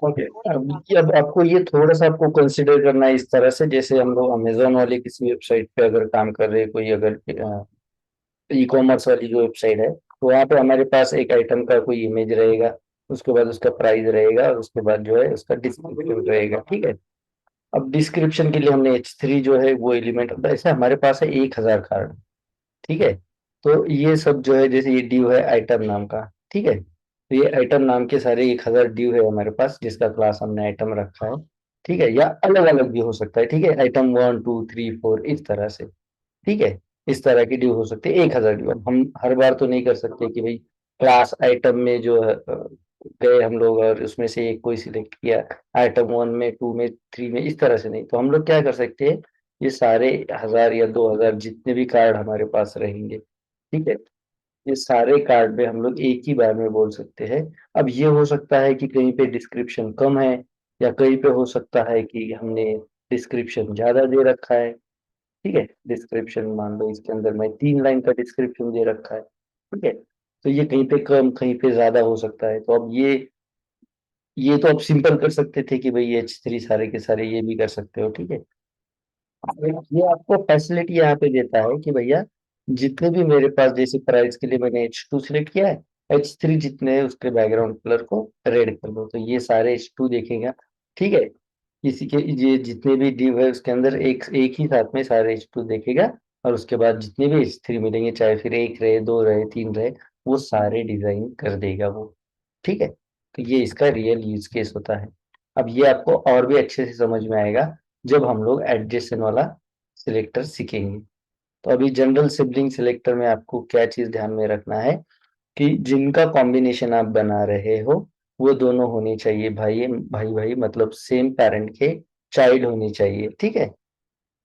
Okay. अब आपको ये थोड़ा सा आपको कंसिडर करना है इस तरह से, जैसे हम लोग अमेजोन वाले किसी वेबसाइट पे अगर काम कर रहे हैं, कोई अगर ई कॉमर्स वाली जो वेबसाइट है, तो वहाँ पे हमारे पास एक आइटम का कोई इमेज रहेगा, उसके बाद उसका प्राइस रहेगा, और उसके बाद जो है उसका डिस्क्रिप्शन रहेगा, ठीक है। अब डिस्क्रिप्शन के लिए हमने H3 जो है वो एलिमेंट, ऐसे हमारे पास है 1000 कार्ड, ठीक है। तो ये सब जो है, जैसे ये ड्यू है आइटम नाम का, ठीक है, तो ये आइटम नाम के सारे 1000 ड्यू है हमारे पास, जिसका क्लास हमने आइटम रखा है, ठीक है, या अलग अलग भी हो सकता है, ठीक है, आइटम 1 2 3 4 इस तरह से, ठीक है। इस तरह की ड्यू हो सकती है 1000 ड्यू। अब हम हर बार तो नहीं कर सकते कि भाई क्लास आइटम में जो है, गए हम लोग और उसमें से एक कोई सिलेक्ट किया, आइटम 1 में 2 में 3 में, इस तरह से नहीं। तो हम लोग क्या कर सकते हैं, ये सारे 1000 या 2000 जितने भी कार्ड हमारे पास रहेंगे, ठीक है, ये सारे कार्ड में हम लोग एक ही बार में बोल सकते हैं। अब ये हो सकता है कि कहीं पे डिस्क्रिप्शन कम है, या कहीं पे हो सकता है कि हमने डिस्क्रिप्शन ज्यादा दे रखा है, ठीक है। डिस्क्रिप्शन मान लो इसके अंदर मैं 3 लाइन का डिस्क्रिप्शन दे रखा है, ठीक है, तो ये कहीं पे कम कहीं पे ज्यादा हो सकता है। तो अब ये तो आप सिंपल कर सकते थे कि भाई H3 सारे के सारे ये भी कर सकते हो, ठीक है। ये आपको फैसिलिटी यहाँ पे देता है कि भैया जितने भी मेरे पास, जैसे प्राइस के लिए मैंने H2 सिलेक्ट किया है, H3 जितने हैं उसके बैकग्राउंड कलर को रेड कर दो, तो ये सारे H2 देखेगा, ठीक है। किसी के ये जितने भी डिव है उसके अंदर एक एक ही साथ में सारे H2 देखेगा, और उसके बाद जितने भी H3 मिलेंगे, चाहे फिर एक रहे, दो रहे, तीन रहे, वो सारे डिजाइन कर देगा वो, ठीक है। तो ये इसका रियल यूज केस होता है। अब ये आपको और भी अच्छे से समझ में आएगा जब हम लोग एडजेसेंट वाला सिलेक्टर सीखेंगे। तो अभी जनरल सिबलिंग सिलेक्टर में आपको क्या चीज ध्यान में रखना है, कि जिनका कॉम्बिनेशन आप बना रहे हो वो दोनों होने चाहिए भाई भाई भाई, मतलब सेम पेरेंट के चाइल्ड होने चाहिए, ठीक है,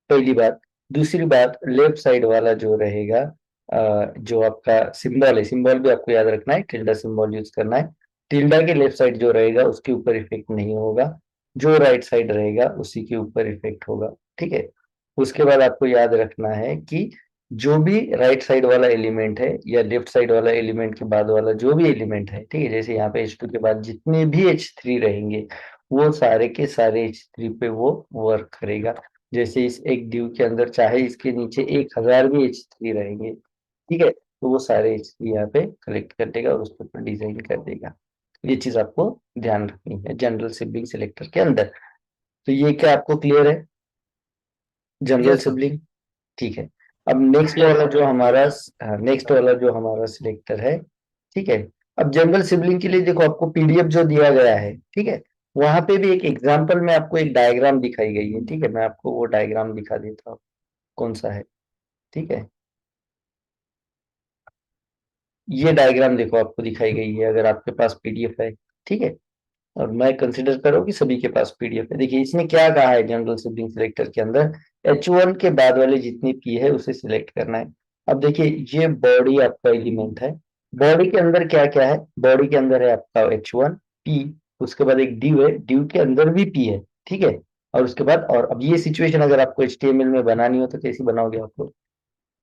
पहली बात। दूसरी बात, लेफ्ट साइड वाला जो रहेगा, जो आपका सिंबल है, सिंबल भी आपको याद रखना है, टिल्डा सिंबल यूज करना है। टिल्डा के लेफ्ट साइड जो रहेगा उसके ऊपर इफेक्ट नहीं होगा, जो राइट साइड रहेगा उसी के ऊपर इफेक्ट होगा, ठीक है। उसके बाद आपको याद रखना है कि जो भी राइट साइड वाला एलिमेंट है, या लेफ्ट साइड वाला एलिमेंट के बाद वाला जो भी एलिमेंट है, ठीक है, जैसे यहाँ पे H2 के बाद जितने भी H3 रहेंगे, वो सारे के सारे H3 पे वो वर्क करेगा। जैसे इस एक ड्यू के अंदर चाहे इसके नीचे 1000 भी H3 रहेंगे, ठीक है, तो वो सारे H3 यहाँ पे कलेक्ट कर देगा और उसके ऊपर डिजाइन कर देगा। ये चीज आपको ध्यान रखनी है जनरल सिबलिंग सिलेक्टर के अंदर। तो ये क्या आपको क्लियर है, जनरल यस सर। सिबलिंग, ठीक है। अब नेक्स्ट वाला जो हमारा, नेक्स्ट वाला जो हमारा सिलेक्टर है, ठीक है। अब जनरल सिबलिंग के लिए देखो, आपको पीडीएफ जो दिया गया है, ठीक है, वहां पे भी एक एग्जांपल में आपको एक डायग्राम दिखाई गई है, ठीक है, मैं आपको वो डायग्राम दिखा देता हूँ कौन सा है, ठीक है। ये डायग्राम देखो आपको दिखाई गई है, अगर आपके पास पीडीएफ है, ठीक है, और मैं कंसिडर करो कि सभी के पास पीडीएफ है। देखिए इसने क्या कहा है जनरल सिबलिंग सिलेक्टर के अंदर, H1 के बाद वाले जितनी पी है उसे सिलेक्ट करना है। अब देखिए ये बॉडी आपका एलिमेंट है, बॉडी के अंदर क्या क्या है, बॉडी के अंदर है आपका H1 पी, उसके बाद एक ड्यू है, ड्यू के अंदर भी पी है, ठीक है, और उसके बाद, और अब ये सिचुएशन अगर आपको HTML में बनानी हो तो कैसी बनाओगे आप लोग,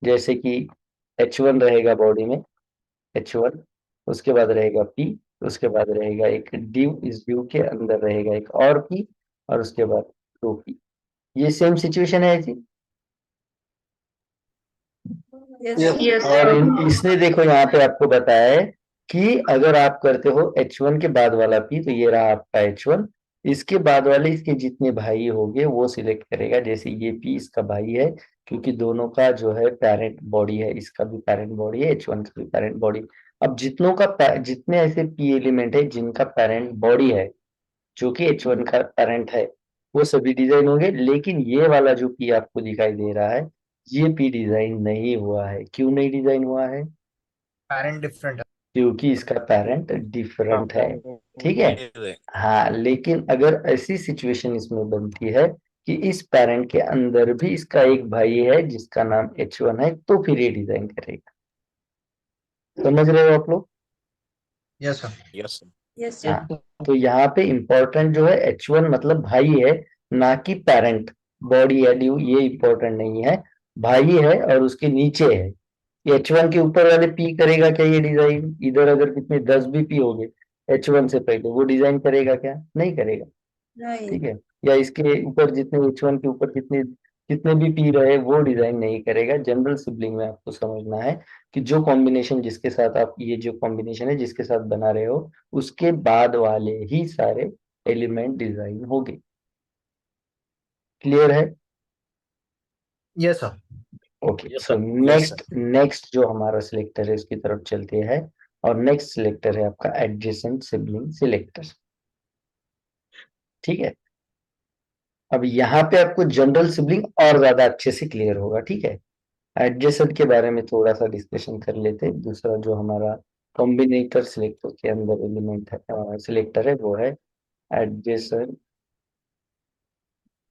जैसे कि H1 रहेगा बॉडी में, H1, उसके बाद रहेगा P, उसके बाद रहेगा एक ड्यू, इस ड्यू के अंदर रहेगा एक और P, और उसके बाद 2P। ये सेम सिचुएशन है जी। Yes sir. और इसने देखो यहाँ पे आपको बताया है कि अगर आप करते हो H1 के बाद वाला P, तो ये रहा आपका H1, इसके बाद वाले इसके जितने भाई होंगे वो सिलेक्ट करेगा, जैसे ये P इसका भाई है, क्योंकि दोनों का जो है पेरेंट बॉडी है, इसका भी पेरेंट बॉडी है, H1 का भी पेरेंट बॉडी। अब जितने ऐसे P एलिमेंट है जिनका पेरेंट बॉडी है, जो कि H1 का पेरेंट है, वो सभी डिजाइन होंगे, लेकिन ये वाला जो P आपको दिखाई दे रहा है, ये P डिजाइन नहीं हुआ है। क्यों नहीं डिजाइन हुआ है, पेरेंट डिफरेंट है। क्योंकि इसका पेरेंट डिफरेंट है, ठीक है। है। हाँ, लेकिन अगर ऐसी सिचुएशन इसमें बनती है कि इस पेरेंट के अंदर भी इसका एक भाई है जिसका नाम H1 है, तो फिर ये डिजाइन करेगा। समझ रहे हो आप लोग। Yes sir. यस। हाँ, तो यहाँ पे इम्पोर्टेंट जो है H1 मतलब भाई है, ना कि पेरेंट। बॉडी है ड्यू ये इम्पोर्टेंट नहीं है, भाई है और उसके नीचे है। H1 के ऊपर वाले P करेगा क्या ये डिजाइन, इधर अगर कितने 10 भी P हो गए, H1 से पहले, वो डिजाइन करेगा क्या? नहीं करेगा। नहीं। ठीक है, या इसके ऊपर जितने H1 के ऊपर जितने जितने भी पी रहे वो डिजाइन नहीं करेगा। जनरल सिबलिंग में आपको समझना है कि जो कॉम्बिनेशन जिसके साथ आप, ये जो कॉम्बिनेशन है जिसके साथ बना रहे हो, उसके बाद वाले ही सारे एलिमेंट डिजाइन होंगे। क्लियर है? Yes, sir. ओके, Yes, सो sir. Yes, sir. नेक्स्ट जो हमारा सिलेक्टर है उसकी तरफ चलते हैं। और नेक्स्ट सिलेक्टर है आपका एडजेसेंट सिबलिंग सिलेक्टर। ठीक है, अब यहाँ पे आपको जनरल सिबलिंग और ज्यादा अच्छे से क्लियर होगा। ठीक है, एडजेसेंट के बारे में थोड़ा सा डिस्कशन कर लेते हैं। दूसरा जो हमारा कॉम्बिनेटर सिलेक्टर के अंदर एलिमेंट है, सिलेक्टर है, वो है एडजेसेंट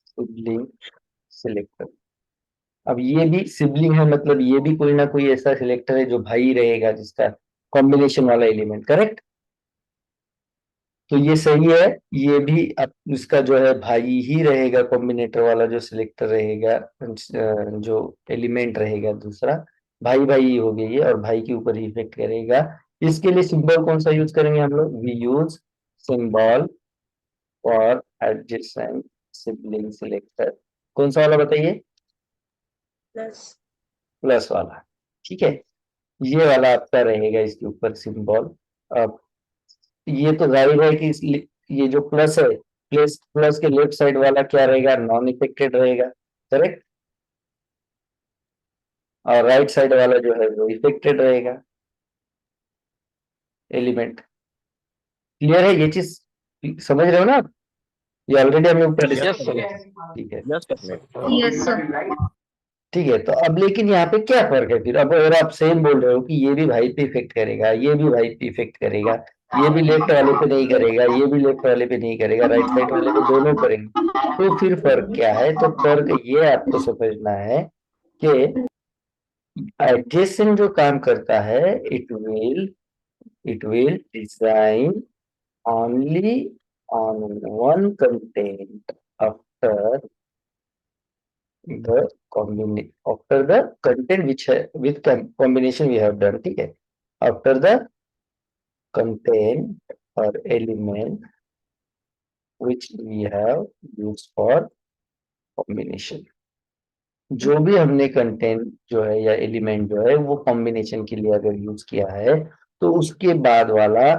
सिबलिंग सिलेक्टर। अब ये भी सिबलिंग है, मतलब ये भी कोई ना कोई ऐसा सिलेक्टर है जो भाई रहेगा, जिसका कॉम्बिनेशन वाला एलिमेंट। करेक्ट? तो ये सही है, ये भी अब इसका जो है भाई ही रहेगा, कॉम्बिनेटर वाला जो सिलेक्टर रहेगा, जो एलिमेंट रहेगा दूसरा, भाई भाई ही हो गई है और भाई के ऊपर ही इफेक्ट करेगा। इसके लिए सिंबल कौन सा यूज करेंगे हम लोग? We use symbol for adjacent sibling selector. कौन सा वाला बताइए? प्लस। प्लस वाला। ठीक है, ये वाला आपका रहेगा इसके ऊपर सिंबल। अब ये तो जाहिर है कि ये जो प्लस है, प्लस प्लस के लेफ्ट साइड वाला क्या रहेगा? नॉन इफेक्टेड रहेगा। करेक्ट? और राइट साइड वाला जो है वो इफेक्टेड रहेगा एलिमेंट। क्लियर है ये चीज? समझ रहे हो ना आप? ये ऑलरेडी हमने ऊपर Yes, डिस्कस sir. किया है। ठीक है, Yes, sir. Yes sir. ठीक है। तो अब लेकिन यहाँ पे क्या फर्क है फिर? अब अगर आप सेम बोल रहे हो कि ये भी भाई पे इफेक्ट करेगा, ये भी भाई पे इफेक्ट करेगा, ये भी लेफ्ट वाले पे नहीं करेगा, ये भी लेफ्ट वाले पे नहीं करेगा, राइट साइड वाले पे दोनों करेंगे, तो फिर फर्क क्या है? तो फर्क ये आपको समझना है कि एडजेसेंट जो काम करता है, it will design only on one content after the content which with combination we have done. ठीक है, after the content or element which we have used for combination। जो भी हमने कंटेंट जो है या एलिमेंट जो है वो कॉम्बिनेशन के लिए अगर यूज किया है, तो उसके बाद वाला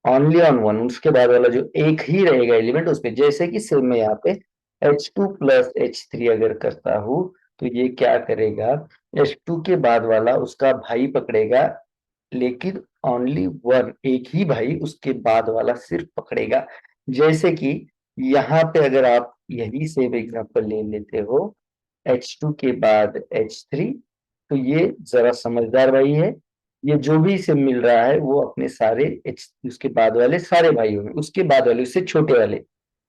ओनली ऑन वन, उसके बाद वाला जो एक ही रहेगा एलिमेंट उस पे। जैसे कि सिर्फ मैं यहाँ पे H2 प्लस H3 अगर करता हूँ, तो ये क्या करेगा? H2 के बाद वाला उसका भाई पकड़ेगा, लेकिन ओनली वन, एक ही भाई उसके बाद वाला सिर्फ पकड़ेगा। जैसे कि यहाँ पे अगर आप यही सेम एग्जांपल ले लेते हो, H2 के बाद H3, तो ये जरा समझदार भाई है। ये जो भी इसे मिल रहा है वो अपने सारे उसके बाद वाले सारे भाइयों में, उसके बाद वाले उससे छोटे वाले,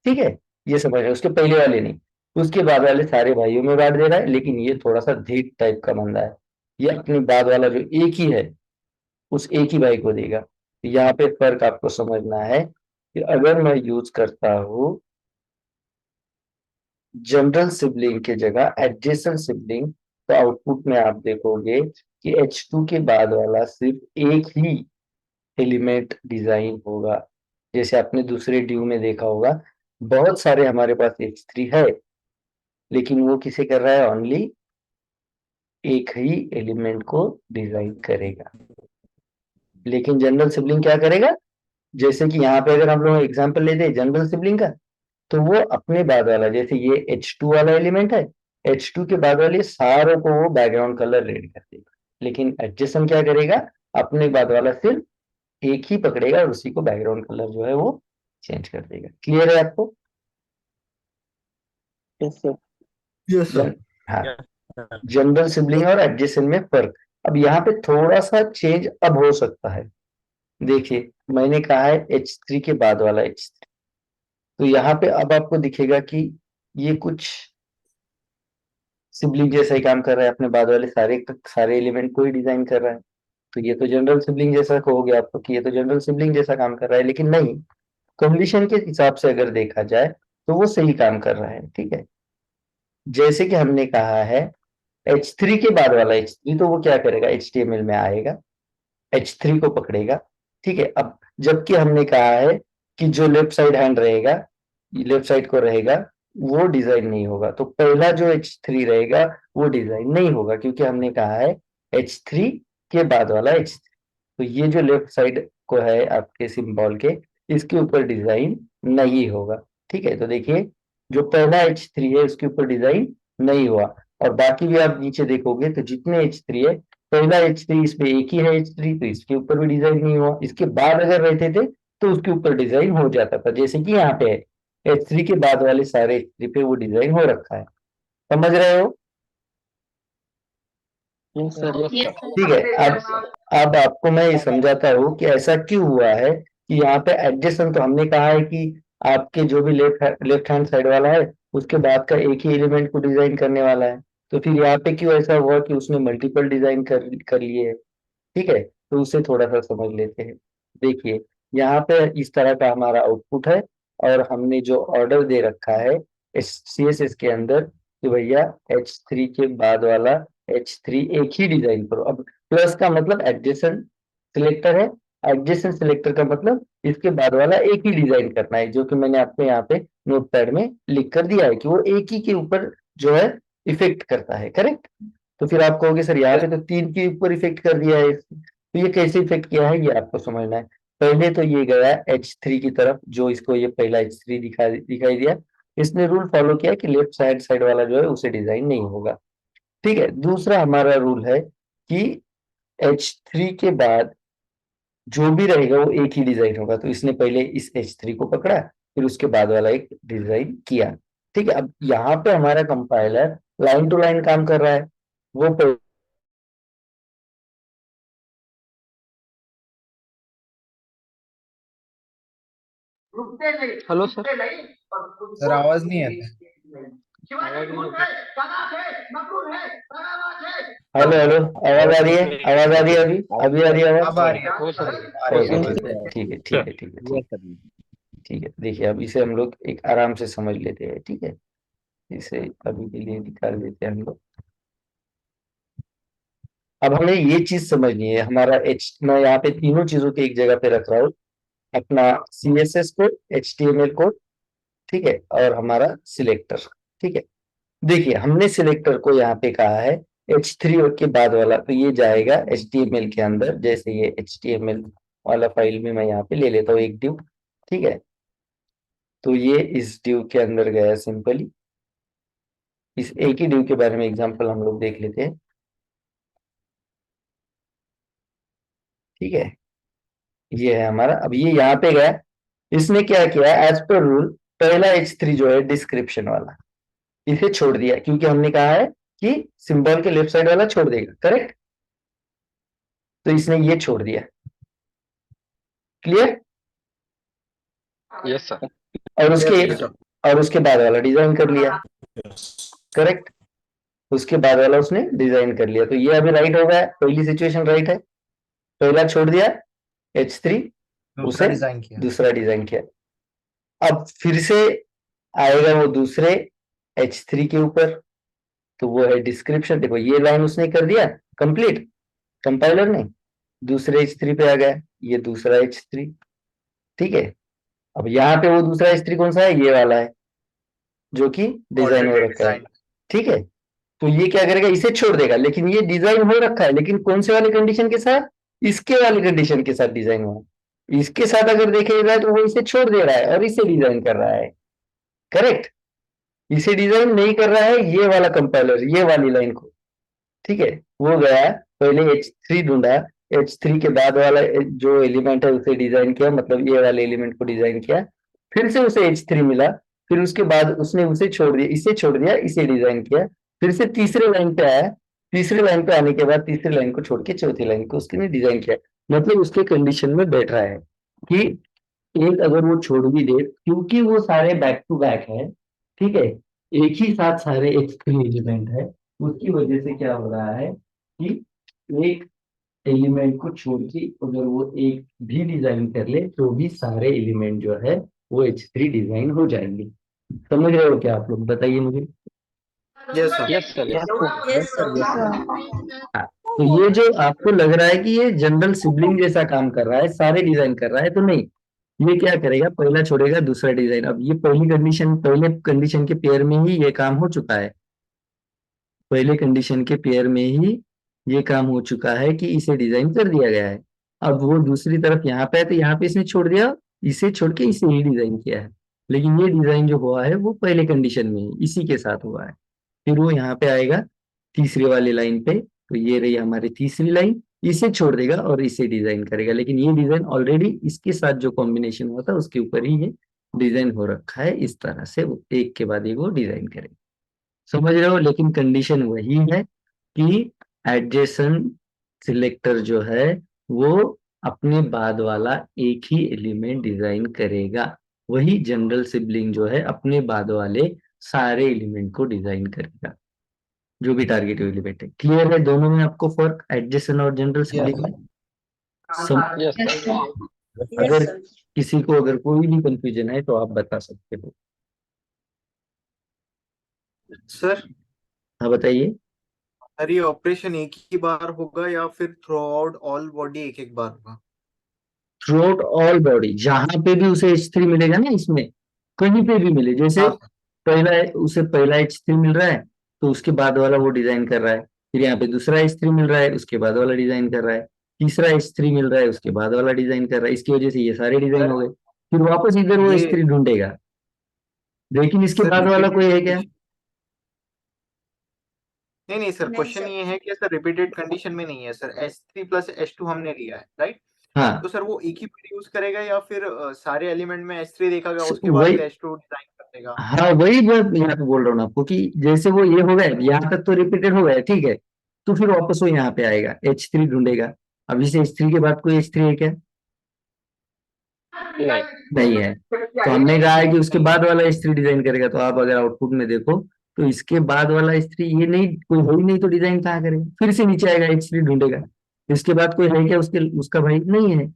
ठीक है, ये समझ रहे हैं, उसके पहले वाले नहीं, उसके बाद वाले सारे भाइयों में बांट दे रहा है। लेकिन ये थोड़ा सा ढीठ टाइप का बंदा है, ये अपने बाद वाला जो एक ही है उस एक ही भाई को देगा। तो यहाँ पे फर्क आपको समझना है कि अगर मैं यूज करता हूँ जनरल सिबलिंग के जगह एडजेसेंट सिबलिंग, तो आउटपुट में आप देखोगे कि H2 के बाद वाला सिर्फ एक ही एलिमेंट डिजाइन होगा। जैसे आपने दूसरे ड्यू में देखा होगा, बहुत सारे हमारे पास H3 है, लेकिन वो किसे कर रहा है? ओनली एक ही एलिमेंट को डिजाइन करेगा। लेकिन जनरल सिबलिंग क्या करेगा? जैसे कि यहाँ पे अगर हम लोग एग्जांपल लेते हैं जनरल सिबलिंग का, तो वो अपने बाद वाला, जैसे ये H2 वाला एलिमेंट है, H2 के बाद वाले सारों को वो बैकग्राउंड कलर रेड कर देगा। लेकिन एडजेसेंट क्या करेगा? अपने बाद वाला सिर्फ एक ही पकड़ेगा और उसी को बैकग्राउंड कलर जो है वो चेंज कर देगा। क्लियर है आपको? Yes, sir. Yes, sir. हाँ, Yes, sir. जनरल सिबलिंग और एडजेसेंट में फर्क। अब यहाँ पे थोड़ा सा चेंज अब हो सकता है। देखिए, मैंने कहा है H3 के बाद वाला H3, तो यहाँ पे अब आपको दिखेगा कि ये कुछ सिबलिंग जैसा ही काम कर रहा है, अपने बाद वाले सारे सारे एलिमेंट को ही डिजाइन कर रहा है। तो ये तो जनरल सिबलिंग जैसा कहोगे आपको कि ये तो जनरल सिबलिंग जैसा काम कर रहा है, लेकिन नहीं, कंडीशन के हिसाब से अगर देखा जाए तो वो सही काम कर रहा है। ठीक है, जैसे कि हमने कहा है H3 के बाद वाला H3, तो वो क्या करेगा? HTML में आएगा, H3 को पकड़ेगा, ठीक है। अब जबकि हमने कहा है कि जो लेफ्ट साइड हैंड रहेगा, लेफ्ट साइड को रहेगा, वो डिजाइन नहीं होगा। तो पहला जो H3 रहेगा वो डिजाइन नहीं होगा, क्योंकि हमने कहा है H3 के बाद वाला H3। तो ये जो लेफ्ट साइड को है आपके सिंबल के, इसके ऊपर डिजाइन नहीं होगा। ठीक है, तो देखिए जो पहला H3 है उसके ऊपर डिजाइन नहीं हुआ, और बाकी भी आप नीचे देखोगे तो जितने H3 है, पहला H3 इसमें एक ही है H3, तो इसके ऊपर भी डिजाइन नहीं हुआ। इसके बाद अगर रहते थे तो उसके ऊपर डिजाइन हो जाता था, जैसे कि यहाँ पे है H3 के बाद वाले सारे H3 पे वो डिजाइन हो रखा है। समझ रहे हो? Yes sir. ठीक है। अब आपको मैं ये समझाता हूँ कि ऐसा क्यों हुआ है कि यहाँ पे एडजेसेंट, तो हमने कहा है कि आपके जो भी लेफ्ट हैंड साइड वाला है उसके बाद का एक ही एलिमेंट को डिजाइन करने वाला है। तो फिर यहाँ पे क्यों ऐसा हुआ कि उसने मल्टीपल डिजाइन कर लिए है? ठीक है, तो उसे थोड़ा सा समझ लेते हैं। देखिए यहाँ पे इस तरह का हमारा आउटपुट है, और हमने जो ऑर्डर दे रखा है CSS के अंदर कि भैया H3 के बाद वाला H3 एक ही डिजाइन करो। अब प्लस का मतलब एडजेसेंट सिलेक्टर है, एडजेसेंट सिलेक्टर का मतलब इसके बाद वाला एक ही डिजाइन करना है, जो कि मैंने आपको यहाँ पे नोटपैड में लिख कर दिया है कि वो एक ही के ऊपर जो है इफेक्ट करता है। करेक्ट? तो फिर आप कहोगे सर यहाँ पे तो 3 के ऊपर इफेक्ट कर दिया है, तो ये कैसे इफेक्ट किया है ये आपको समझना है। पहले तो ये गया H3 की तरफ, जो इसको ये पहला H3 दिखाई दिया, इसने रूल फॉलो किया कि लेफ्ट साइड वाला जो है उसे डिजाइन नहीं होगा। ठीक है, दूसरा हमारा रूल है कि H3 के बाद जो भी रहेगा वो एक ही डिजाइन होगा। तो इसने पहले इस H3 को पकड़ा, फिर उसके बाद वाला एक डिजाइन किया। ठीक है, अब यहाँ पे हमारा कंपाइलर लाइन टू लाइन काम कर रहा है। वो हेलो सर। सर आवाज नहीं आता। हेलो हेलो, आवाज आ रही है? आवाज आ रही है? अभी अभी आ रही है आवाज? अब आ रही है। हो सर। आ रही है, ओके, आवाज। ठीक है ठीक है ठीक है ठीक है ठीक है ठीक है। देखिए अब इसे हम लोग एक आराम से समझ लेते हैं। ठीक है, इसे अभी के लिए निकाल देते हैं हम लोग। अब हमें ये चीज समझनी है, हमारा मैं यहाँ पे तीनों चीजों को एक जगह पे रख रहा हूँ, अपना CSS कोड, HTML कोड, ठीक है, और हमारा सिलेक्टर। ठीक है, देखिए हमने सिलेक्टर को यहाँ पे कहा है H3 के बाद वाला, तो ये जाएगा HTML के अंदर। जैसे ये HTML वाला फाइल में मैं यहाँ पे ले लेता हूँ एक डिव। ठीक है, तो ये इस डिव के अंदर गया सिंपली। इस एक ही डिव के बारे में एग्जांपल हम लोग देख लेते हैं। ठीक है, ये है हमारा। अब ये यहाँ पे गया, इसने क्या किया एज पर रूल, पहला H3 जो है डिस्क्रिप्शन वाला, इसे छोड़ दिया, क्योंकि हमने कहा है कि सिंबल के लेफ्ट साइड वाला छोड़ देगा। करेक्ट? तो इसने ये छोड़ दिया। क्लियर? Yes sir. और उसके Yes, sir. और उसके बाद वाला डिजाइन कर लिया। करेक्ट? उसके बाद वाला उसने डिजाइन कर लिया, तो ये अभी राइट हो गया। पहली सिचुएशन राइट है, पहला छोड़ दिया H3, दूसरा उसे डिजाइन किया। दूसरा डिजाइन किया। अब फिर से आएगा वो दूसरे H3 के ऊपर, तो वो है डिस्क्रिप्शन। देखो ये लाइन उसने कर दिया कंप्लीट, कंपाइलर ने। दूसरे H3 पे आ गया, ये दूसरा H3। ठीक है, अब यहाँ पे वो दूसरा H3 कौन सा है? ये वाला है, जो कि डिजाइन हो ऑलरेडी रखा है। डिजाइन। ठीक है, तो ये क्या करेगा, इसे छोड़ देगा, लेकिन ये डिजाइन हो रखा है, लेकिन कौन से वाले कंडीशन के साथ? इसके वाले कंडीशन के साथ डिजाइन हुआ। इसके साथ अगर देखेगा तो वो इसे छोड़ दे रहा है और इसे डिजाइन कर रहा है। करेक्ट? इसे डिजाइन नहीं कर रहा है ये वाला कंपाइलर, ये वाली लाइन को। ठीक है, वो गया पहले H3 ढूंढा, H3 के बाद वाला जो एलिमेंट है उसे डिजाइन किया, मतलब ये वाले एलिमेंट को डिजाइन किया। फिर से उसे H3 मिला, फिर उसके बाद उसने उसे छोड़ दिया, इसे छोड़ दिया, इसे डिजाइन किया। फिर से तीसरे लाइन पे आया, तीसरे लाइन पे आने के बाद तीसरी लाइन को छोड़ के चौथी लाइन को उसने डिजाइन किया। मतलब उसके कंडीशन में बैठ रहा है कि एक अगर वो छोड़ भी दे, क्योंकि वो सारे बैक टू बैक है, ठीक है, एक ही साथ सारे H3 एलिमेंट है, उसकी वजह से क्या हो रहा है कि एक एलिमेंट को छोड़ के अगर वो एक भी डिजाइन कर ले तो भी सारे एलिमेंट जो है वो H3 डिजाइन हो जाएंगे। समझ रहे हो क्या आप लोग? बताइए मुझे। Yes sir. Yes sir. Yes, sir. हाँ, तो ये जो आपको लग रहा है कि ये जनरल सिबलिंग जैसा काम कर रहा है, सारे डिजाइन कर रहा है, तो नहीं, ये क्या करेगा, पहला छोड़ेगा दूसरा डिजाइन। अब ये पहले कंडीशन के पेयर में ही ये काम हो चुका है, पहले कंडीशन के पेयर में ही ये काम हो चुका है कि इसे डिजाइन कर दिया गया है। अब वो दूसरी तरफ यहाँ पे है, तो यहाँ पे इसने छोड़ दिया, इसे छोड़ के इसे ही डिजाइन किया है। लेकिन ये डिजाइन जो हुआ है वो पहले कंडीशन में ही इसी के साथ हुआ है। फिर वो यहाँ पे आएगा तीसरी वाली लाइन पे, तो ये रही हमारी तीसरी लाइन, इसे छोड़ देगा और इसे डिजाइन करेगा। लेकिन ये डिजाइन ऑलरेडी इसके साथ जो कॉम्बिनेशन हुआ था उसके ऊपर ही ये डिजाइन हो रखा है, इस तरह से वो एक के बाद एक वो डिजाइन करेगा। समझ रहे हो? लेकिन कंडीशन वही है कि एडजेसेंट सिलेक्टर जो है वो अपने बाद वाला एक ही एलिमेंट डिजाइन करेगा, वही जनरल सिबलिंग जो है अपने बाद वाले सारे एलिमेंट को डिजाइन करेगा, जो भी टारगेट एलिमेंट है। क्लियर है दोनों में आपको फर्क, एडजेसेंट और जनरल सिबलिंग में? Yes, Yes, sir. sir. Yes, अगर sir. किसी को अगर कोई भी कंफ्यूजन है तो आप बता सकते हो। सर हाँ बताइए। सर, ये ऑपरेशन एक ही बार होगा या फिर थ्रू आउट ऑल बॉडी एक एक बार होगा? थ्रू आउट ऑल बॉडी, जहां पे भी उसे H3 मिलेगा ना, इसमें कहीं पे भी मिले, जैसे हाँ पहला उसे पहला H3 मिल रहा है तो उसके बाद वाला वो डिजाइन कर रहा है, फिर यहाँ पे दूसरा H3 मिल रहा है उसके बाद वाला डिजाइन कर रहा है, तीसरा H3 मिल रहा है उसके बाद वाला डिजाइन कर रहा है, इसकी वजह से ये सारे डिजाइन सर, हो गए। फिर वापस इधर वो ये H3 ढूंढेगा, लेकिन इसके सर बाद वाला रिपीटेड कोई है क्या? कंडीशन, नहीं सर, नहीं, क्वेश्चन sir. ये है कि सर रिपीटेड कंडीशन में नहीं है सर, S3 + S2 हमने लिया है, राइट? हाँ, तो सर वो एक ही बार यूज करेगा या फिर सारे एलिमेंट में S3 देखा गया उसके बाद वही, फिर S2 डिजाइन कर देगा? हाँ वही मैं यहाँ पे बोल रहा हूँ आपको कि जैसे वो ये हो गया, यहाँ तक तो रिपीटेड हो गया, ठीक है, तो फिर वापस वो यहाँ पे आएगा, H3 ढूंढेगा। अब इसे H3 के बाद कोई H3 है क्या? नहीं. नहीं है। तो हमने कहा है कि उसके बाद वाला H3 डिजाइन करेगा, तो आप अगर आउटपुट में देखो तो इसके बाद वाला H3 ये नहीं, कोई है ही नहीं, तो डिजाइन कहाँ करेगा? फिर से नीचे आएगा, H3 ढूंढेगा, इसके बाद कोई है क्या उसके, उसका भाई नहीं है, नहीं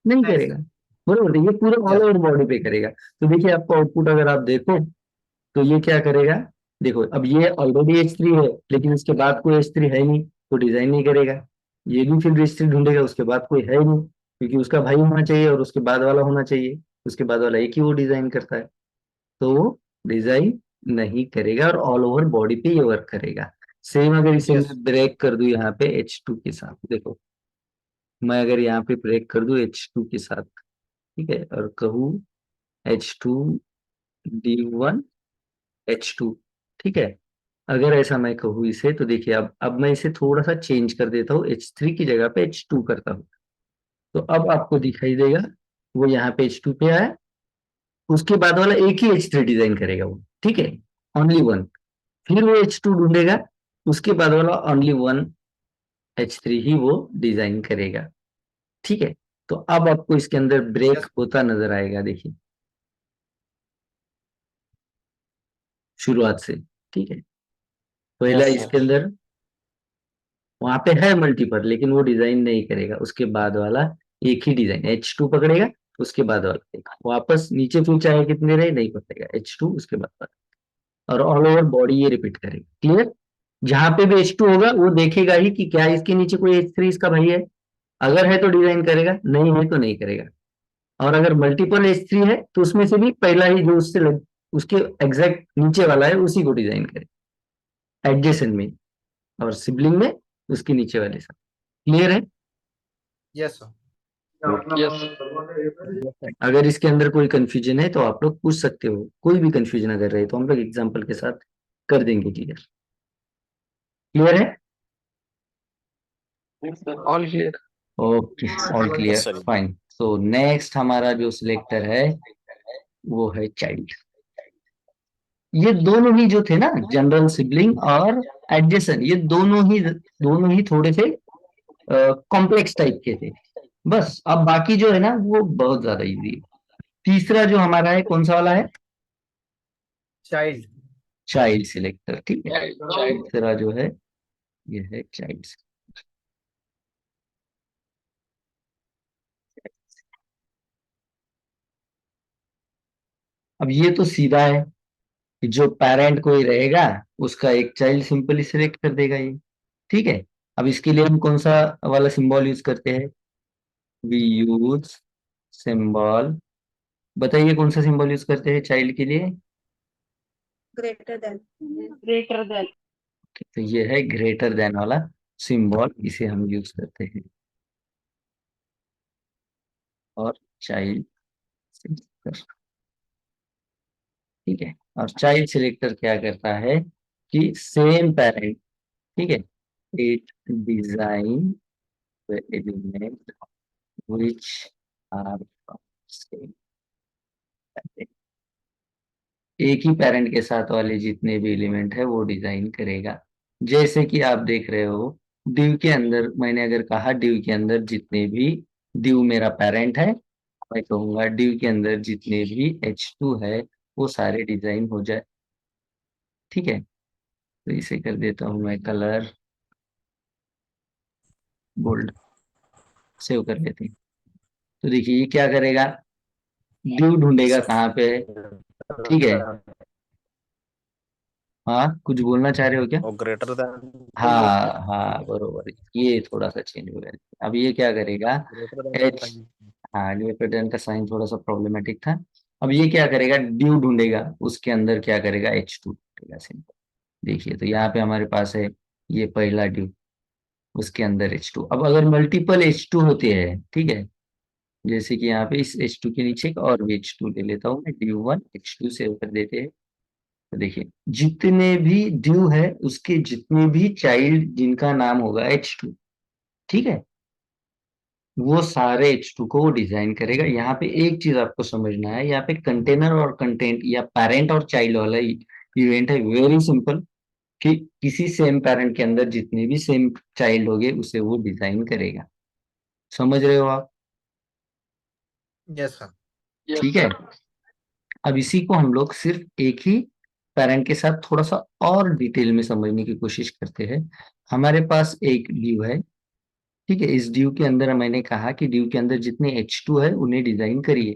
नहीं करेगा। सर। बरोबर, ये पूरा ऑल यस। ओवर बॉडी पे करेगा। तो देखिए आपको आउटपुट अगर आप देखो तो ये क्या करेगा, देखो अब ये ऑलरेडी H3 है, लेकिन इसके बाद कोई H3 है नहीं, तो डिजाइन नहीं करेगा। ये भी फिर H3 ढूंढेगा, उसके बाद कोई है नहीं, क्योंकि उसका भाई होना चाहिए और उसके बाद वाला होना चाहिए, उसके बाद वाला एक ही वो डिजाइन करता है, तो वो डिजाइन नहीं करेगा और ऑल ओवर बॉडी पे ये वर्क करेगा। सेम अगर इसे यस। मैं ब्रेक कर दूं यहाँ पे H2 के साथ, देखो मैं अगर यहाँ पे ब्रेक कर दूं H2 के साथ, ठीक है, और कहूँ H2D1H2, ठीक है, अगर ऐसा मैं कहूँ इसे, तो देखिए अब मैं इसे थोड़ा सा चेंज कर देता हूँ, H3 की जगह पे H2 करता हूँ, तो अब आपको दिखाई देगा वो यहाँ पे H2 पे आया, उसके बाद वाला एक ही H3 डिजाइन करेगा वो, ठीक है, ओनली वन। फिर वो H2 ढूंढेगा, उसके बाद वाला ओनली वन H3 ही वो डिजाइन करेगा, ठीक है। तो अब आपको इसके अंदर ब्रेक यस। होता नजर आएगा, देखिए शुरुआत से, ठीक है, पहला यस इसके सर। अंदर वहां पे है मल्टीपल, लेकिन वो डिजाइन नहीं करेगा, उसके बाद वाला एक ही डिजाइन H2 पकड़ेगा, उसके बाद वाला एक वापस नीचे फिर चाहे कितने रहे नहीं पकड़ेगा, H2 उसके बाद वाला, और ऑल ओवर बॉडी ये रिपीट करेगा। क्लियर? जहां पे भी H2 होगा वो देखेगा ही कि क्या इसके नीचे कोई H3 इसका भाई है, अगर है तो डिजाइन करेगा, नहीं है तो नहीं करेगा। और अगर मल्टीपल H3 है तो उसमें से भी पहला ही जो उसके एग्जैक्ट नीचे वाला है उसी को डिजाइन करेगा एडजेसेंट में, और सिबलिंग में उसके नीचे वाले साथ। क्लियर है? Yes sir. Yes. अगर इसके अंदर कोई कंफ्यूजन है तो आप लोग पूछ सकते हो, कोई भी कंफ्यूजन अगर रहे तो हम लोग एग्जांपल के साथ कर देंगे क्लियर। क्लियर है? All clear. Okay, all Yes, clear, sir. Fine. So next हमारा जो सिलेक्टर है वो है चाइल्ड। ये दोनों ही जो थे ना, जनरल सिबलिंग और एडजेसेंट, ये दोनों ही थोड़े से कॉम्प्लेक्स टाइप के थे, बस। अब बाकी जो है ना वो बहुत ज्यादा इजी है। तीसरा जो हमारा है कौन सा वाला है? चाइल्ड। चाइल्ड सिलेक्टर, ठीक है। Child. तीसरा जो है ये है चाइल्ड। अब ये तो सीधा है कि जो पेरेंट कोई रहेगा उसका एक चाइल्ड सिंपली सिलेक्ट कर देगा ये, ठीक है। अब इसके लिए हम कौन सा वाला सिंबल यूज करते हैं? वी यूज सिंबल, बताइए कौन सा सिंबल यूज करते हैं चाइल्ड के लिए? Greater than. तो ये है ग्रेटर देन वाला सिंबल, इसे हम यूज करते हैं। और चाइल्ड सिलेक्टर, ठीक है। और चाइल्ड सिलेक्टर क्या करता है कि सेम पेरेंट, ठीक है, it design the element which are same, एक ही पेरेंट के साथ वाले जितने भी एलिमेंट है वो डिजाइन करेगा। जैसे कि आप देख रहे हो div के अंदर, मैंने अगर कहा div के अंदर जितने भी, div मेरा पेरेंट है, मैं कहूंगा div के अंदर जितने भी h2 है वो सारे डिजाइन हो जाए, ठीक है। तो इसे कर देता हूं मैं कलर बोल्ड, सेव कर लेते हैं। तो देखिए ये क्या करेगा, div ढूंढेगा कहाँ पे है, ठीक है। हाँ कुछ बोलना चाह रहे हो क्या? और ग्रेटर देन तो यूज हाँ हाँ बरोबर, ये थोड़ा सा चेंज हो गया। अब ये क्या करेगा, ग्रेटर देन का एच, साइन। हाँ डिपेंडेंट का साइन थोड़ा सा प्रॉब्लमेटिक था। अब ये क्या करेगा, ड्यू ढूंढेगा, उसके अंदर क्या करेगा, H2 ढूंढेगा, सिंपल। देखिए तो यहाँ पे हमारे पास है ये पहला ड्यू, उसके अंदर H2। अब अगर मल्टीपल H2 होते हैं, ठीक है, जैसे कि यहाँ पे इस H2 के नीचे एक और भी H2 ले लेता हूँ मैं, ड्यू 1 H2 सेव कर देते हैं। तो देखिए जितने भी ड्यू है उसके जितने भी चाइल्ड जिनका नाम होगा H2, ठीक है, वो सारे H2 को वो डिजाइन करेगा। यहाँ पे एक चीज आपको समझना है, यहाँ पे कंटेनर और कंटेंट या पेरेंट और चाइल्ड वाला इवेंट है, वेरी सिंपल, कि किसी सेम पेरेंट के अंदर जितने भी सेम चाइल्ड होंगे उसे वो डिजाइन करेगा। समझ रहे हो आप? Yes sir. Yes, ठीक है। sir. अब इसी को हम लोग सिर्फ एक ही पेरेंट के साथ थोड़ा सा और डिटेल में समझने की कोशिश करते हैं। हमारे पास एक ड्यू है, ठीक है, इस ड्यू के अंदर मैंने कहा कि ड्यू के अंदर जितने H2 है उन्हें डिजाइन करिए,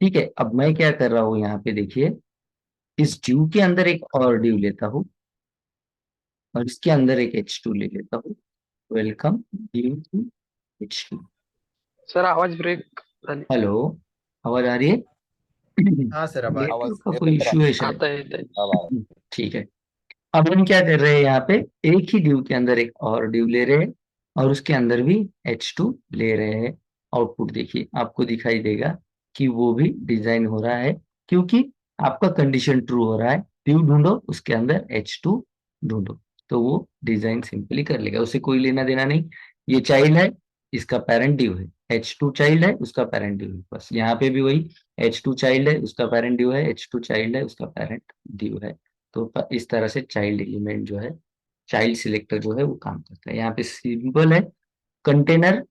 ठीक है। अब मैं क्या कर रहा हूँ यहाँ पे देखिए, इस ड्यू के अंदर एक और ड्यू लेता हूँ और इसके अंदर एक H2 ले लेता हूँ। Welcome due to H2। Sir आवाज ब्रेक झाली. हेलो, आवाज आ रही है? हाँ सर, अब आवाज नेटवर्क का येतोय कोई सर इश्यू है आपकी? शायद। आता येत. ठीक है। अब हम क्या कर रहे हैं, यहाँ पे एक ही ड्यू के अंदर एक और ड्यू ले रहे हैं और उसके अंदर भी H2 ले रहे हैं। आउटपुट देखिए आपको दिखाई देगा कि वो भी डिजाइन हो रहा है, क्योंकि आपका कंडीशन ट्रू हो रहा है। ड्यू ढूंढो उसके अंदर H2 ढूंढो, तो वो डिजाइन सिंपली कर लेगा, उसे कोई लेना देना नहीं। ये चाइल्ड है, इसका पेरेंट ड्यू है, H2 चाइल्ड है, उसका पेरेंट ड्यू है, बस यहाँ पे भी वही, H2 चाइल्ड है, उसका पेरेंट ड्यू है, H2 चाइल्ड है, उसका पेरेंट ड्यू है। तो इस तरह से चाइल्ड एलिमेंट जो है, चाइल्ड सिलेक्टर जो है वो काम करता है। यहाँ पे सिंपल है, कंटेनर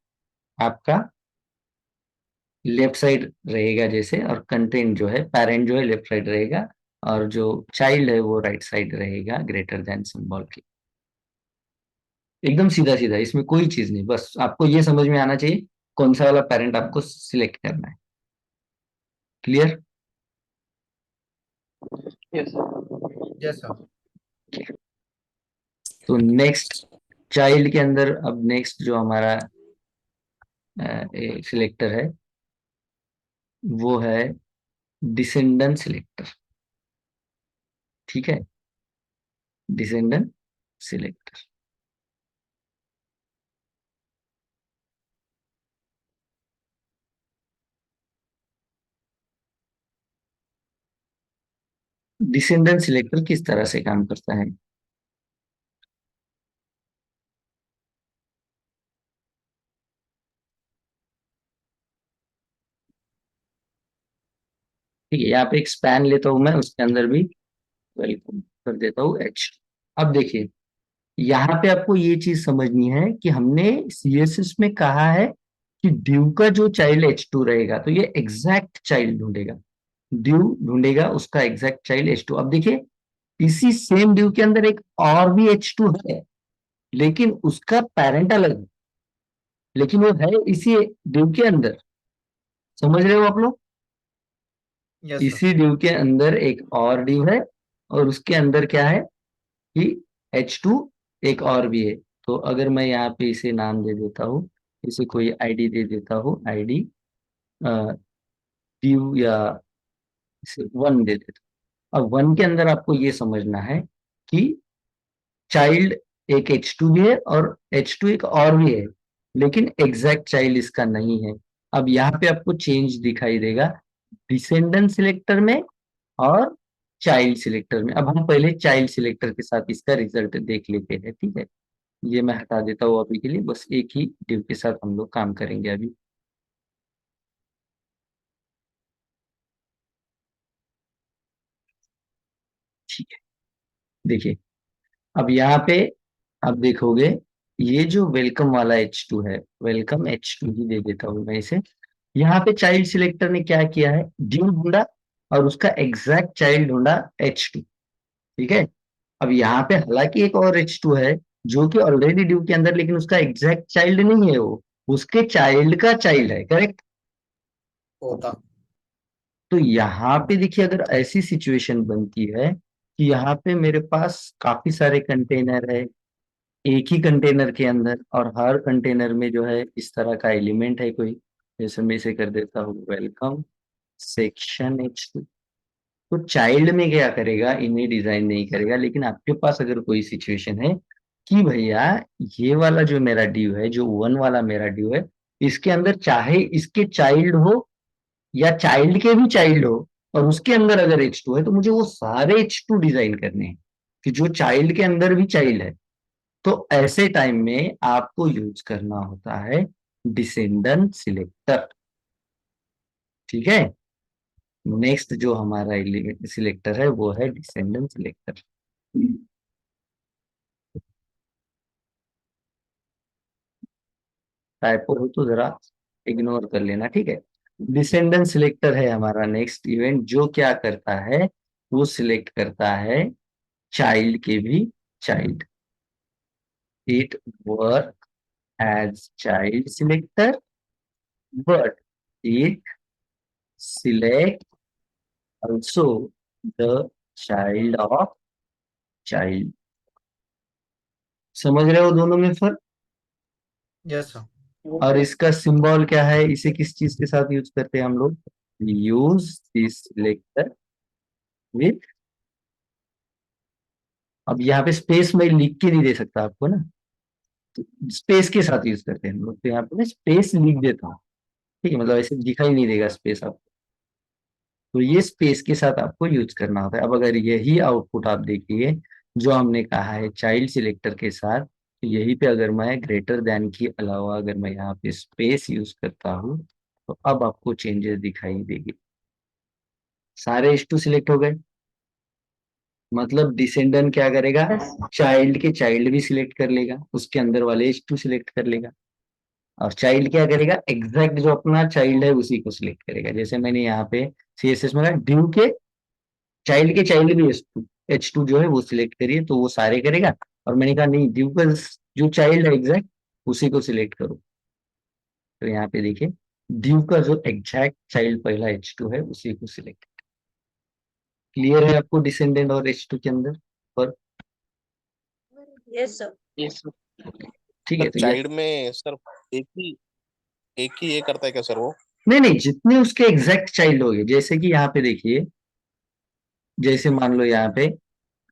आपका लेफ्ट साइड रहेगा जैसे, और कंटेंट जो है, पेरेंट जो है लेफ्ट साइड रहेगा, और जो चाइल्ड है वो राइट साइड रहेगा ग्रेटर देन सिंबल के। एकदम सीधा सीधा, इसमें कोई चीज नहीं, बस आपको ये समझ में आना चाहिए कौन सा वाला पेरेंट आपको सिलेक्ट करना है। Clear? Yes, sir. Yes sir. तो नेक्स्ट चाइल्ड के अंदर, अब नेक्स्ट जो हमारा सिलेक्टर है वो है डिसेंडेंट सिलेक्टर, ठीक है, डिसेंडेंट सिलेक्टर। डिसेंडेंट सिलेक्टर किस तरह से काम करता है? ठीक है, यहाँ पे एक स्पैन लेता हूं मैं, उसके अंदर भी वेलकम कर देता हूँ H। अब देखिए यहाँ पे आपको ये चीज समझनी है कि हमने CSS में कहा है कि ड्यू का जो चाइल्ड H2 रहेगा तो ये एग्जैक्ट चाइल्ड ढूंढेगा, ड्यू ढूंढेगा उसका एग्जैक्ट चाइल्ड H2। अब देखिए इसी सेम ड्यू के अंदर एक और भी H2 है, लेकिन उसका पेरेंट अलग है, लेकिन वो है इसी ड्यू के अंदर। समझ रहे हो आप लोग? Yes sir. इसी ड्यू के अंदर एक और ड्यू है और उसके अंदर क्या है कि H2 एक और भी है। तो अगर मैं यहाँ पे इसे नाम दे देता हूँ, इसे कोई आईडी दे देता हूँ, आईडी ड्यू, या इसे 1 दे देता हूँ। अब 1 के अंदर आपको ये समझना है कि चाइल्ड एक H2 भी है और H2 एक और भी है, लेकिन एग्जैक्ट चाइल्ड इसका नहीं है। अब यहाँ पे आपको चेंज दिखाई देगा डिसेंडेंट सिलेक्टर में और चाइल्ड सिलेक्टर में। अब हम पहले चाइल्ड सिलेक्टर के साथ इसका रिजल्ट देख लेते हैं, ठीक है। ये मैं हटा देता हूँ अभी के लिए, बस एक ही डिव के साथ हम लोग काम करेंगे अभी। ठीक है, देखिए अब यहाँ पे आप देखोगे ये जो वेलकम वाला H2 है, वेलकम H2 ही दे देता हूँ मैं इसे। यहाँ पे चाइल्ड सिलेक्टर ने क्या किया है, ड्यू ढूंढा और उसका एग्जैक्ट चाइल्ड ढूंढा H2, ठीक है। अब यहाँ पे हालांकि एक और H2 है जो कि ऑलरेडी ड्यू के अंदर, लेकिन उसका एग्जैक्ट चाइल्ड नहीं है, वो उसके चाइल्ड का चाइल्ड है, करेक्ट। होता। तो यहाँ पे देखिए अगर ऐसी सिचुएशन बनती है कि यहाँ पे मेरे पास काफी सारे कंटेनर है एक ही कंटेनर के अंदर, और हर कंटेनर में जो है इस तरह का एलिमेंट है कोई, जैसे मैं इसे कर देता हूँ वेलकम सेक्शन H2। तो चाइल्ड में क्या करेगा, इन्हें डिजाइन नहीं करेगा, लेकिन आपके पास अगर कोई सिचुएशन है कि भैया ये वाला जो मेरा ड्यू है, जो 1 वाला मेरा ड्यू है, इसके अंदर चाहे इसके चाइल्ड हो या चाइल्ड के भी चाइल्ड हो, और उसके अंदर अगर H2 है, तो मुझे वो सारे H2 डिजाइन करने हैं कि जो चाइल्ड के अंदर भी चाइल्ड है। तो ऐसे टाइम में आपको यूज करना होता है डिसेंडेंट सिलेक्टर, ठीक है। नेक्स्ट जो हमारा सिलेक्टर है वो है डिसेंडेंट सिलेक्टर। टाइपो हो तो जरा इग्नोर कर लेना, ठीक है। डिसेंडेंट सिलेक्टर है हमारा नेक्स्ट इवेंट, जो क्या करता है, वो सिलेक्ट करता है चाइल्ड के भी child. It work as child selector, but it select also the child of child। समझ रहे हो दोनों में फर्क। Yes sir. और इसका सिंबल क्या है, इसे किस चीज के साथ यूज करते हैं हम लोग, यूज दिस सिलेक्टर विथ। अब यहाँ पे स्पेस मैं लिख के नहीं दे सकता आपको ना, तो स्पेस के साथ यूज करते हैं हम लोग। तो यहाँ पे मैं स्पेस लिख देता हूँ, ठीक है, मतलब ऐसे दिखाई नहीं देगा स्पेस आपको। तो ये स्पेस के साथ आपको यूज करना होता है। अब अगर यही आउटपुट आप देखिए जो हमने कहा है चाइल्ड सिलेक्टर के साथ, तो यही पे अगर मैं ग्रेटर देन के अलावा अगर मैं यहाँ पे स्पेस यूज करता हूँ, तो अब आपको चेंजेस दिखाई देगी। सारे H2 सिलेक्ट हो गए, मतलब डिसेंडेंट क्या करेगा, चाइल्ड के चाइल्ड भी सिलेक्ट कर लेगा, उसके अंदर वाले H2 सिलेक्ट कर लेगा, और चाइल्ड क्या करेगा, एग्जैक्ट जो अपना चाइल्ड है उसी को सिलेक्ट करेगा। जैसे मैंने यहाँ पे CSS में ड्यू के चाइल्ड भी H2 जो है वो सिलेक्ट करिए, तो वो सारे करेगा। और मैंने कहा नहीं, ड्यू का जो चाइल्ड है एग्जैक्ट उसी को सिलेक्ट करो। तो यहाँ पे देखिए ड्यू का जो एग्जैक्ट चाइल्ड पहला H2 है उसी को सिलेक्ट। क्लियर है आपको डिसेंडेंट और H2 के अंदर पर। Yes, sir. Yes sir. ठीक है, सर तो ये चाइल्ड में सर एक ही ये करता है क्या सर वो? नहीं नहीं, जितने उसके एग्जैक्ट चाइल्ड हो गए, जैसे कि यहाँ पे देखिए, जैसे मान लो यहाँ पे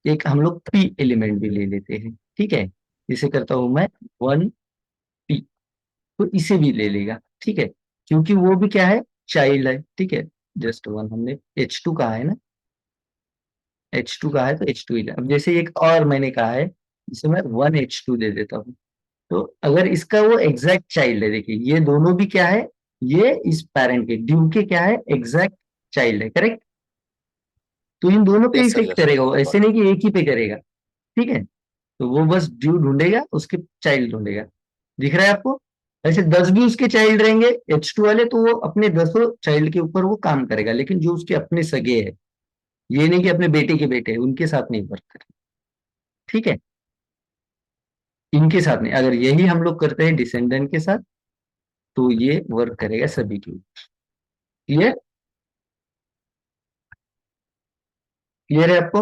एक हम लोग P एलिमेंट भी ले लेते हैं, ठीक है। इसे करता हूं मैं 1P, तो इसे भी ले लेगा, ठीक है, क्योंकि वो भी क्या है, चाइल्ड है, ठीक है। जस्ट 1 हमने H2 कहा है ना, H2 कहा है तो H2 ही ले। अब जैसे एक और मैंने कहा है, जिसे मैं 1H2 दे देता हूँ, तो अगर इसका वो एग्जैक्ट चाइल्ड है, देखिए ये दोनों भी क्या है, ये इस पैरेंट के ड्यू के क्या है, एग्जैक्ट चाइल्ड है, करेक्ट। तो इन दोनों पे yes sir, effect yes sir. करेगा वो, ऐसे नहीं कि एक ही पे करेगा, ठीक है। तो वो बस ड्यू ढूंढेगा, उसके चाइल्ड ढूंढेगा। दिख रहा है आपको। ऐसे 10 भी उसके चाइल्ड रहेंगे H2 वाले, तो वो अपने 10 चाइल्ड के ऊपर वो काम करेगा, लेकिन जो उसके अपने सगे है, ये नहीं कि अपने बेटे के बेटे हैं, उनके साथ नहीं वर्क करेगा, ठीक है। इनके साथ नहीं, अगर यही हम लोग करते हैं डिसेंडेंट के साथ, तो ये वर्क करेगा सभी के ऊपर। क्लियर, क्लियर है आपको।